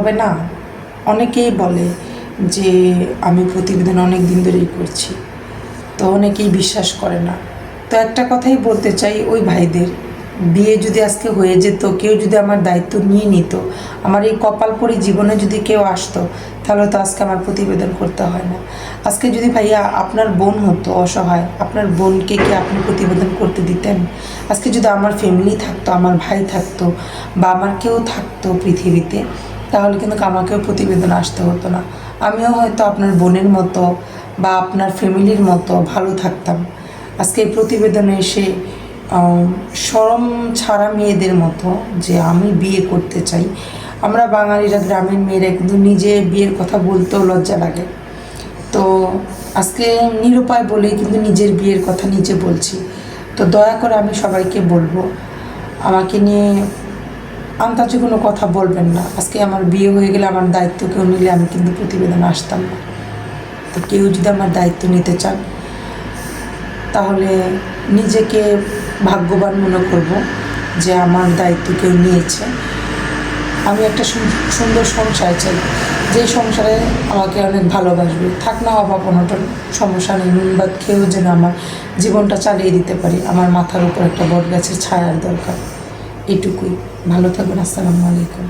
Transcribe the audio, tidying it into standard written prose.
হবে না। অনেকেই বলে যে আমি প্রতিবেদন অনেক দিন ধরেই করছি, তো অনেকেই বিশ্বাস করে না। তো একটা কথাই বলতে চাই ওই ভাইদের, বিয়ে যদি আজকে হয়ে যেত, কেউ যদি আমার দায়িত্ব নিয়ে নিত, আমার এই কপালপরি জীবনে যদি কেউ আসতো, তাহলে তো আজকে আমার প্রতিবেদন করতে হয় না। আজকে যদি ভাইয়া আপনার বোন হতো অসহায়, আপনার বোনকে কি আপনি প্রতিবেদন করতে দিতেন? আজকে যদি আমার ফ্যামিলি থাকতো, আমার ভাই থাকতো, বা আমার কেউ থাকতো পৃথিবীতে, তাহলে কিন্তু আমাকেও প্রতিবেদন আসতে হতো না। আমিও হয়তো আপনার বোনের মতো বা আপনার ফ্যামিলির মতো ভালো থাকতাম। আজকে এই প্রতিবেদনে এসে শরম ছাড়া মেয়েদের মতো যে আমি বিয়ে করতে চাই, আমরা বাঙালিরা গ্রামের মেয়েরা কিন্তু নিজে বিয়ের কথা বলতেও লজ্জা লাগে। তো আজকে নিরুপায় বলেই কিন্তু নিজের বিয়ের কথা নিজে বলছি। তো দয়া করে আমি সবাইকে বলবো, আমাকে নিয়ে আন্দাজে কোনো কথা বলবেন না। আজকে আমার বিয়ে হয়ে গেলে আমার দায়িত্ব কেউ নিলে আমি কিন্তু প্রতিবেদন আসতাম না। তো কেউ যদি আমার দায়িত্ব নিতে চান, তাহলে নিজেকে ভাগ্যবান মনে করব যে আমার দায়িত্ব কেউ নিয়েছে। আমি একটা সুন্দর সংসার চাই, যেই সংসারে আমাকে অনেক ভালোবাসবে, থাক না অভাব অনটন, সমস্যা নেই, নুন ভাত খেয়েও যেন আমার জীবনটা চালিয়ে দিতে পারি। আমার মাথার উপর একটা বট গাছের ছায়ার দরকার, এটুকুই। ভালো থাকবেন। আসসালামু আলাইকুম।